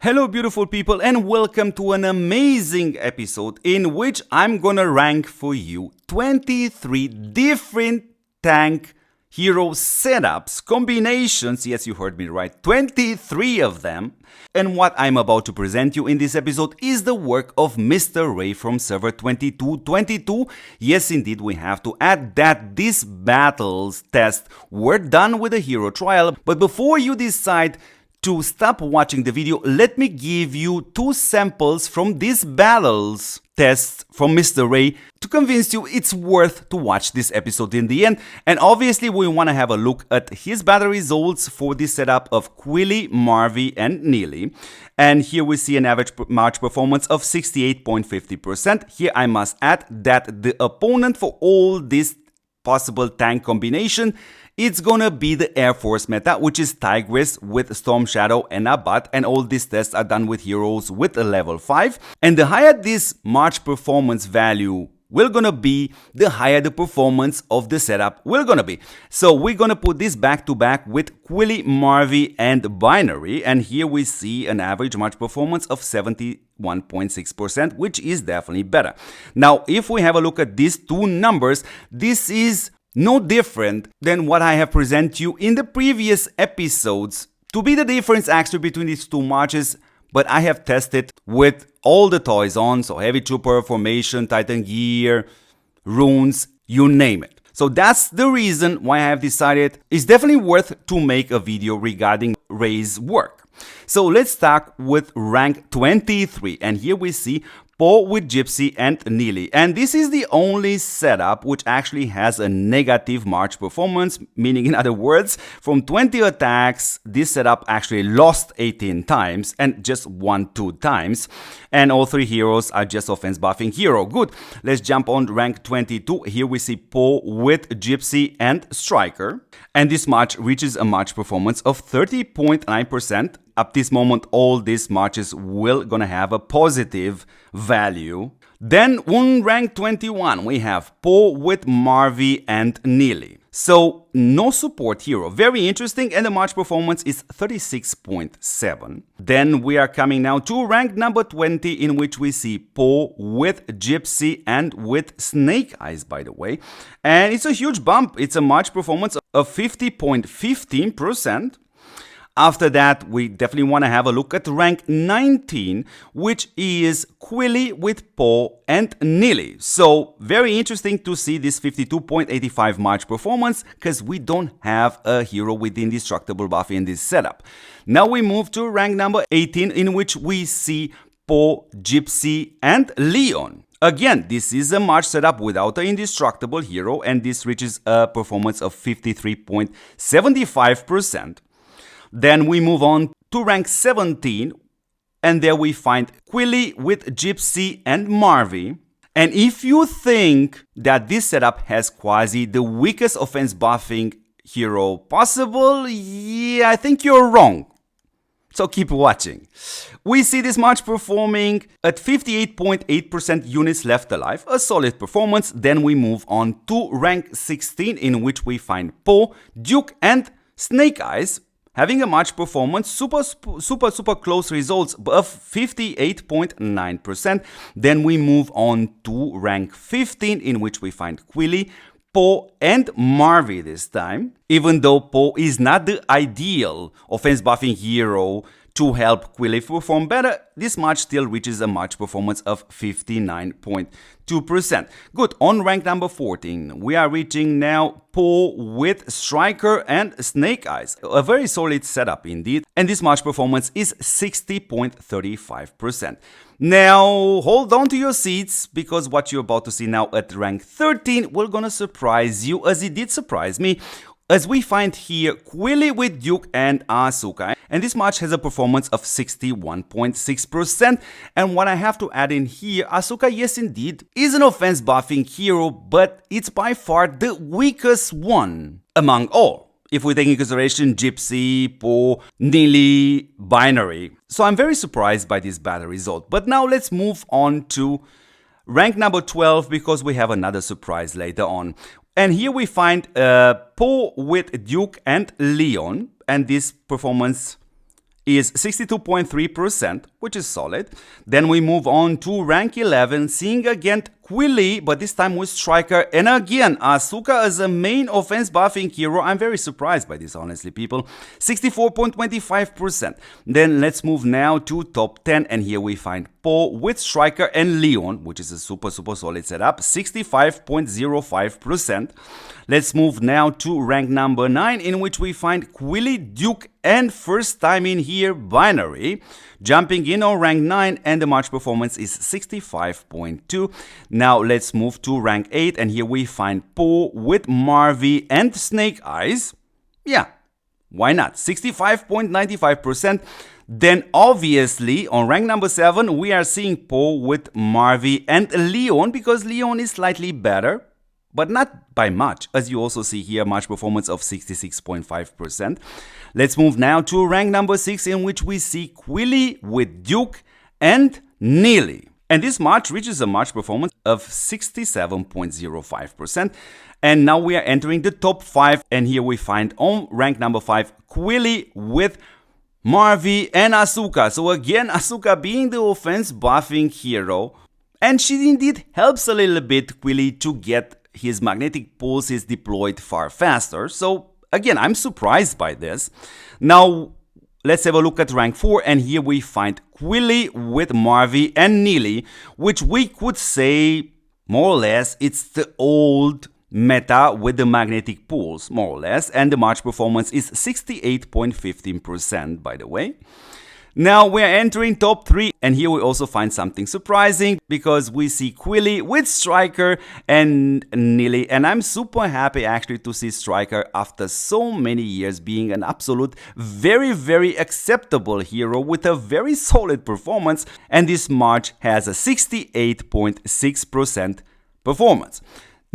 Hello beautiful people and welcome to an amazing episode in which I'm gonna rank for you 23 different tank hero setups, combinations, yes you heard me right, 23 of them. And what I'm about to present you in this episode is the work of Mr. Ray from server 2222. Yes indeed, we have to add that these battles tests were done with a hero trial, but before you decide to stop watching the video, let me give you two samples from these battles tests from Mr. Ray to convince you it's worth to watch this episode in the end. And obviously we want to have a look at his battle results for this setup of Quilly, Marvy and Neely. And here we see an average March performance of 68.50%. Here I must add that the opponent for all this possible tank combination, it's gonna be the Air Force meta, which is Tigress with Storm Shadow and Abbat, and all these tests are done with heroes with a level 5. And the higher this March performance value will gonna be, the higher the performance of the setup will gonna be. So we're gonna put this back to back with Quilly, Marvy and Binary, and here we see an average March performance of 71.6%, which is definitely better. Now if we have a look at these two numbers, this is no different than what I have presented you in the previous episodes to be the difference actually between these two marches, but I have tested with all the toys on, so Heavy Trooper, Formation, Titan Gear, Runes, you name it. So that's the reason why I have decided it's definitely worth to make a video regarding Ray's work. So let's start with rank 23, and here we see Poe with Gypsy and Neely, and this is the only setup which actually has a negative March performance, meaning in other words, from 20 attacks, this setup actually lost 18 times and just won 2 times, and all 3 heroes are just offense buffing hero. Good, let's jump on rank 22. Here we see Poe with Gypsy and Striker, and this March reaches a March performance of 30.9%. Up this moment, all these marches will gonna have a positive value. Then on rank 21, we have Poe with Marvy and Neely. So no support hero, very interesting, and the March performance is 36.7. Then we are coming now to rank number 20, in which we see Poe with Gypsy and with Snake Eyes, by the way. And it's a huge bump, it's a March performance of 50.15%. After that, we definitely want to have a look at rank 19, which is Quilly with Poe and Neely. So very interesting to see this 52.85 March performance, because we don't have a hero with indestructible buff in this setup. Now we move to rank number 18, in which we see Poe, Gypsy and Leon. Again, this is a March setup without an indestructible hero, and this reaches a performance of 53.75%. Then we move on to rank 17, and there we find Quilly with Gypsy and Marvy. And if you think that this setup has quasi the weakest offense buffing hero possible, yeah, I think you're wrong. So keep watching. We see this March performing at 58.8% units left alive, a solid performance. Then we move on to rank 16, in which we find Poe, Duke and Snake Eyes, having a March performance, super close results of 58.9%. Then we move on to rank 15, in which we find Quilly, Poe and Marvy this time. Even though Poe is not the ideal offense buffing hero to help Quilly perform better, this March still reaches a March performance of 59.2%. Good, on rank number 14, we are reaching now Poe with Striker and Snake Eyes. A very solid setup indeed, and this March performance is 60.35%. Now, hold on to your seats, because what you're about to see now at rank 13 will gonna surprise you, as it did surprise me, as we find here Quilly with Duke and Asuka, and this match has a performance of 61.6%. And what I have to add in here, Asuka, yes indeed, is an offense buffing hero, but it's by far the weakest one among all, if we take into consideration Gypsy, Poe, Neely, Binary. So I'm very surprised by this battle result. But now let's move on to rank number 12, because we have another surprise later on. And here we find Poe with Duke and Leon, and this performance is 62.3%, which is solid. Then we move on to rank 11, seeing again Quilly, but this time with Striker. And again, Asuka as a main offense buffing hero. I'm very surprised by this, honestly, people. 64.25%. Then let's move now to top 10, and here we find Po with Striker and Leon, which is a super solid setup, 65.05%. Let's move now to rank number 9, in which we find Quilly, Duke, and first time in here, Binary. Jumping in on rank 9, and the March performance is 65.2. Now let's move to rank 8, and here we find Po with Marvy and Snake Eyes. Yeah, why not? 65.95%. Then obviously on rank number 7, we are seeing Po with Marvy and Leon, because Leon is slightly better, but not by much, as you also see here, March performance of 66.5%. Let's move now to rank number 6, in which we see Quilly with Duke and Neely. And this March reaches a March performance of 67.05%. And now we are entering the top 5, and here we find on rank number 5, Quilly with Marvy and Asuka. So again, Asuka being the offense buffing hero, and she indeed helps a little bit Quilly to get his magnetic pulses deployed far faster. So again, I'm surprised by this. Now let's have a look at rank 4, and here we find Quilly with Marvy and Neely, which we could say more or less it's the old meta with the magnetic pulse, more or less, and the March performance is 68.15%, by the way. Now we're entering top 3, and here we also find something surprising, because we see Quilly with Striker and Neely, and I'm super happy actually to see Striker after so many years being an absolute very acceptable hero with a very solid performance, and this March has a 68.6% performance.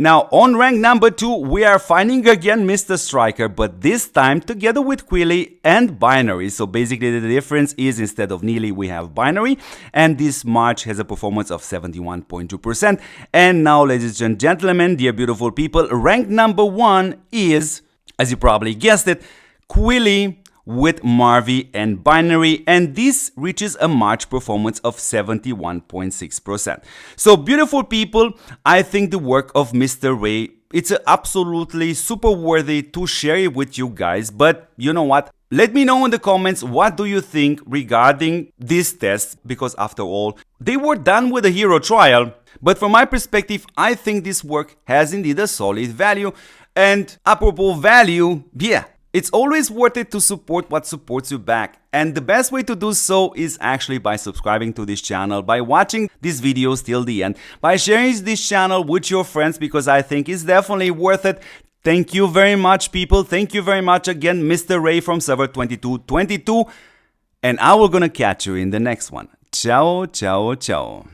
Now on rank number 2, we are finding again Mr. Striker, but this time together with Quilly and Binary. So basically the difference is, instead of Neely we have Binary, and this March has a performance of 71.2%. And now, ladies and gentlemen, dear beautiful people, rank number 1 is, as you probably guessed it, Quilly with Marvy and Binary, and this reaches a March performance of 71.6%. So beautiful people, I think the work of Mr. Ray, it's absolutely super worthy to share it with you guys. But you know what? Let me know in the comments what do you think regarding this test, because after all, they were done with a hero trial. But from my perspective, I think this work has indeed a solid value. And apropos value, yeah, it's always worth it to support what supports you back, and the best way to do so is actually by subscribing to this channel, by watching these videos till the end, by sharing this channel with your friends, because I think it's definitely worth it. Thank you very much, people. Thank you very much again, Mr. Ray from server 2222, and I will gonna catch you in the next one. Ciao, ciao, ciao.